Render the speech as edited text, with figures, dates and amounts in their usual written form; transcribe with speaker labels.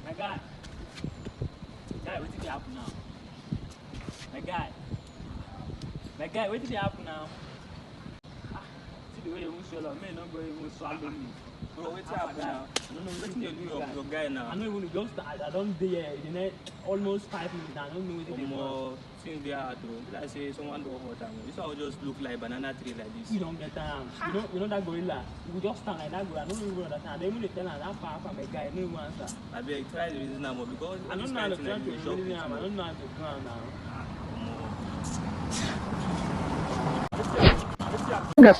Speaker 1: My guy. Guy, what did happen now? My guy. My guy, what did happen now? See the way you show up, man, not going to swallow me.
Speaker 2: Bro, what's happening now?
Speaker 1: I don't know
Speaker 2: What you do your guy now?
Speaker 1: I don't even just I don't there in the almost 5 minutes. I don't know what it is.
Speaker 2: More since they are though. Like say someone do hot time. This one will just look like banana tree like this.
Speaker 1: You don't get time. You know that gorilla. You just stand like that gorilla. I don't even understand. They even tell us that far from a guy. No one answer.
Speaker 2: I be try to reason now because
Speaker 1: I don't know how to try to reason him. I don't know how to go now.
Speaker 3: Yes.